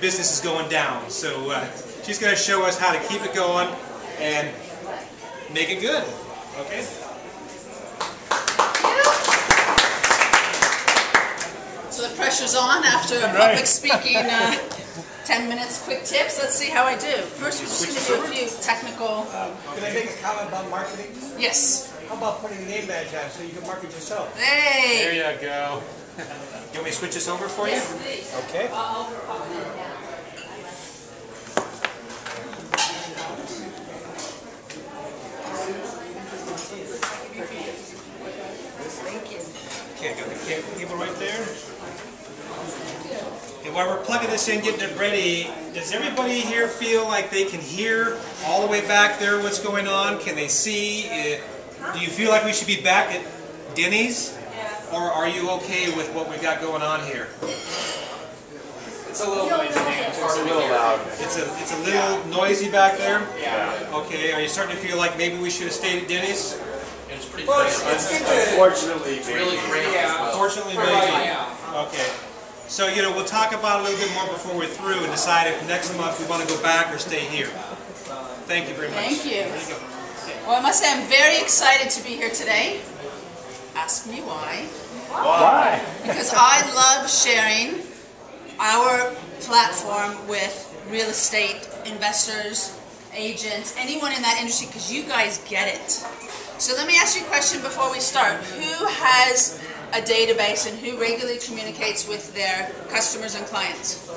business is going down. So she's going to show us how to keep it going and make it good. Okay? So the pressure's on after a public speaking 10 minutes quick tips. Let's see how I do. First, we're just going to do a few technical... Can I make a comment about marketing? Yes. How about putting a name badge on so you can market yourself? Hey! There you go. You want me to switch this over for you? Okay. Okay, got the cable right there. And while we're plugging this in, getting it ready, does everybody here feel like they can hear all the way back there what's going on? Can they see? Do you feel like we should be back at Denny's? Or are you okay with what we got going on here? It's a little noisy. It's a little loud. It's a little noisy back there? Yeah. Okay, are you starting to feel like maybe we should have stayed at Denny's? It's pretty Well, crazy. unfortunately, It's really great. Unfortunately, maybe. Okay. So, you know, we'll talk about it a little bit more before we're through and decide if next month we want to go back or stay here. Thank you very much. Thank you. There you go. Well, I must say I'm very excited to be here today. Ask me why. Why? Because I love sharing our platform with real estate investors, agents, anyone in that industry, because you guys get it. So let me ask you a question before we start. Who has a database and who regularly communicates with their customers and clients?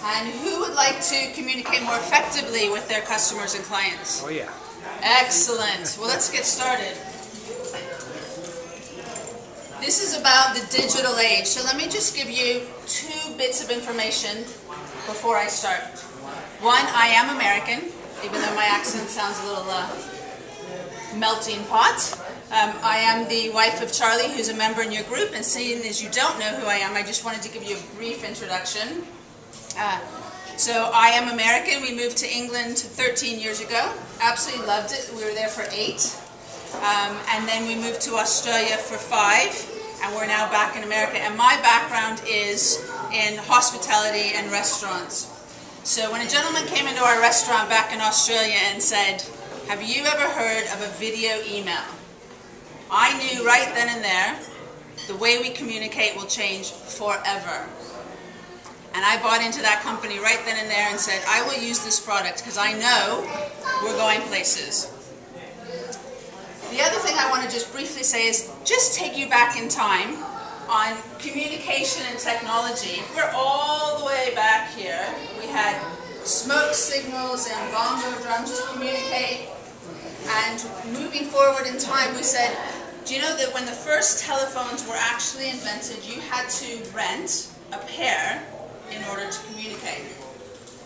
And who would like to communicate more effectively with their customers and clients? Oh, yeah. Excellent. Well, let's get started. This is about the digital age. So let me just give you 2 bits of information before I start. One, I am American, even though my accent sounds a little melting pot. I am the wife of Charlie, who's a member in your group, and seeing as you don't know who I am, I just wanted to give you a brief introduction. So I am American. We moved to England 13 years ago. Absolutely loved it. We were there for 8. And then we moved to Australia for 5, and we're now back in America. And my background is in hospitality and restaurants. So when a gentleman came into our restaurant back in Australia and said, "Have you ever heard of a video email?" I knew right then and there, the way we communicate will change forever. And I bought into that company right then and there and said, I will use this product because I know we're going places. The other thing I want to just briefly say is just take you back in time on communication and technology. We're all the way back here. We had smoke signals and bongo drums to communicate. And moving forward in time, we said, do you know that when the first telephones were actually invented, you had to rent a pair in order to communicate?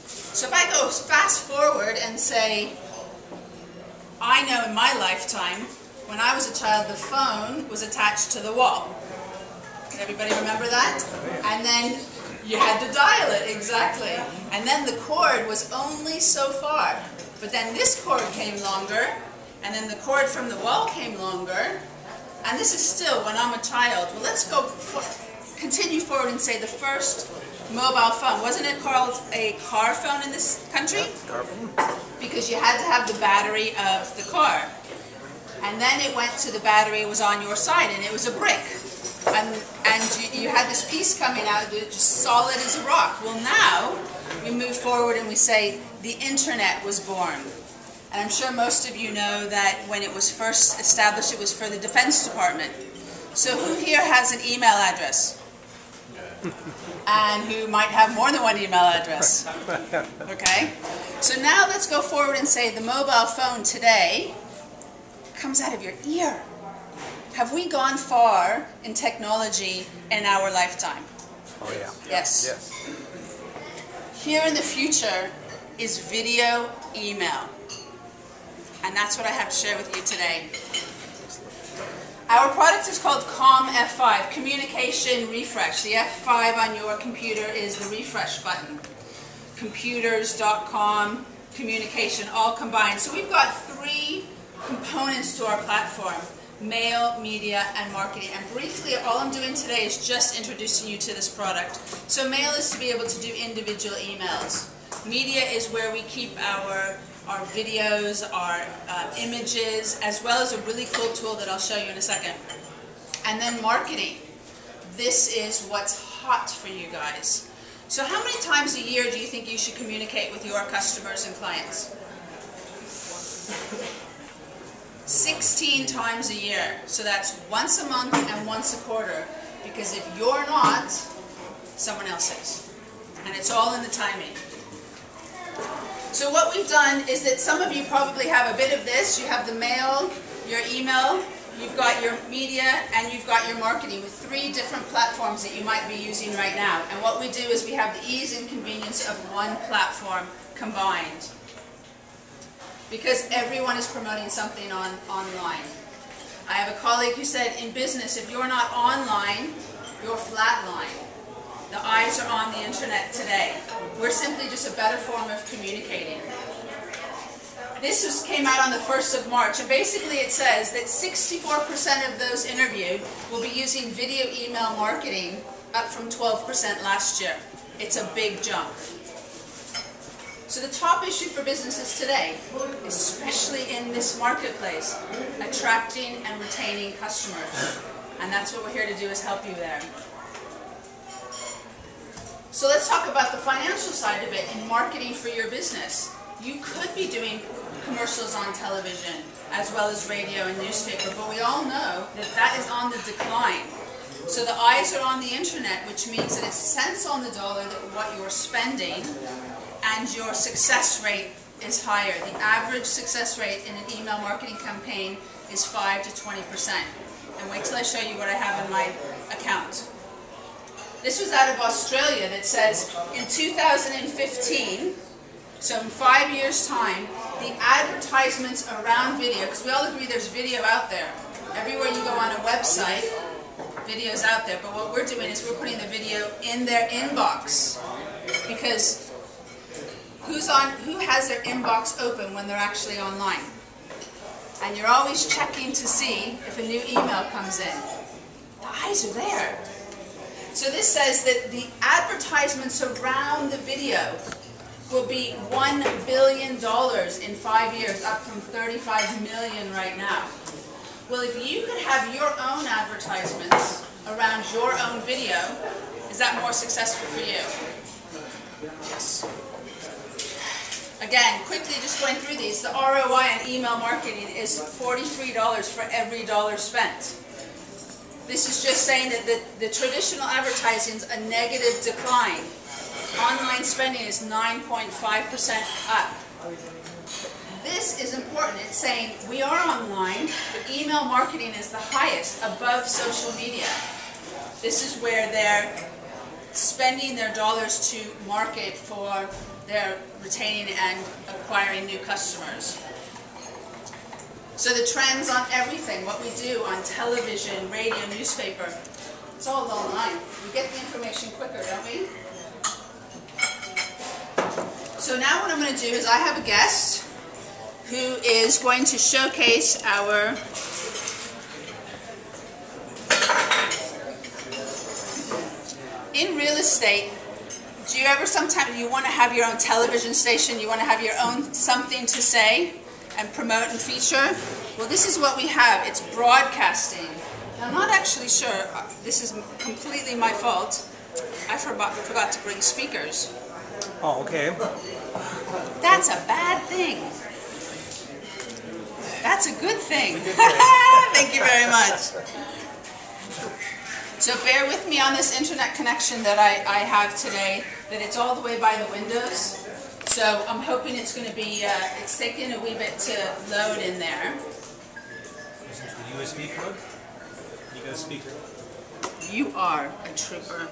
So if I go fast forward and say, I know in my lifetime, when I was a child, the phone was attached to the wall. Can everybody remember that? And then you had to dial it, exactly. And then the cord was only so far. But then this cord came longer, and then the cord from the wall came longer, and this is still when I'm a child. Well, let's continue forward and say the first mobile phone. Wasn't it called a car phone in this country? Car phone. Because you had to have the battery of the car. And then it went to the battery was on your side, and it was a brick. And you had this piece coming out, just solid as a rock. Well, now we move forward and we say the internet was born. And I'm sure most of you know that when it was first established, it was for the Defense Department. So who here has an email address? And who might have more than one email address? Okay? So now let's go forward and say the mobile phone today comes out of your ear. Have we gone far in technology in our lifetime? Oh, yeah. Yes. Yes. Here in the future is video email. And that's what I have to share with you today. Our product is called COM F5, Communication Refresh. The F5 on your computer is the refresh button. Computers.com, communication, all combined. So we've got 3 components to our platform. mail, media, and marketing. And briefly, all I'm doing today is just introducing you to this product. So mail is to be able to do individual emails. Media is where we keep our videos, our images, as well as a really cool tool that I'll show you in a second. And then marketing. This is what's hot for you guys. So how many times a year do you think you should communicate with your customers and clients? 16 times a year. So that's once a month and once a quarter. Because if you're not, someone else is. And it's all in the timing. So what we've done is that some of you probably have a bit of this. You have the mail, your email, you've got your media, and you've got your marketing with 3 different platforms that you might be using right now. And what we do is we have the ease and convenience of one platform combined. Because everyone is promoting something online. I have a colleague who said, in business, if you're not online, you're flatline. The eyes are on the internet today. We're simply just a better form of communicating. This came out on the 1st of March, and basically it says that 64% of those interviewed will be using video email marketing, up from 12% last year. It's a big jump. So the top issue for businesses today, especially in this marketplace, attracting and retaining customers. And that's what we're here to do, is help you there. So let's talk about the financial side of it in marketing for your business. You could be doing commercials on television as well as radio and newspaper, but we all know that that is on the decline. So the eyes are on the internet, which means that it's cents on the dollar that what you're spending, and your success rate is higher. The average success rate in an email marketing campaign is 5 to 20%. And wait till I show you what I have in my account. This was out of Australia that says in 2015, so in 5 years' time, the advertisements around video, because we all agree there's video out there. Everywhere you go on a website, video's out there. But what we're doing is we're putting the video in their inbox. Because who has their inbox open when they're actually online? And you're always checking to see if a new email comes in. The eyes are there. So this says that the advertisements around the video will be $1 billion in 5 years, up from $35 million right now. Well, if you could have your own advertisements around your own video, is that more successful for you? Yes. Again, quickly just going through these, the ROI on email marketing is $43 for every dollar spent. This is just saying that the traditional advertising is a negative decline. Online spending is 9.5% up. This is important. It's saying we are online, but email marketing is the highest above social media. This is where they're spending their dollars to market for their retaining and acquiring new customers. So the trends on everything, what we do on television, radio, newspaper, it's all online. We get the information quicker, don't we? So now what I'm going to do is I have a guest who is going to showcase our in real estate. Do you ever sometimes you want to have your own television station, you want to have your own something to say and promote and feature? Well, this is what we have. It's broadcasting. Now, I'm not actually sure. This is completely my fault. I forgot to bring speakers. Oh, okay. That's a bad thing. That's a good thing. Thank you very much. So bear with me on this internet connection that I have today, that it's all the way by the windows. So I'm hoping it's going to be, it's taking a wee bit to load in there. Is this the USB plug? You got a speaker. You are a trooper.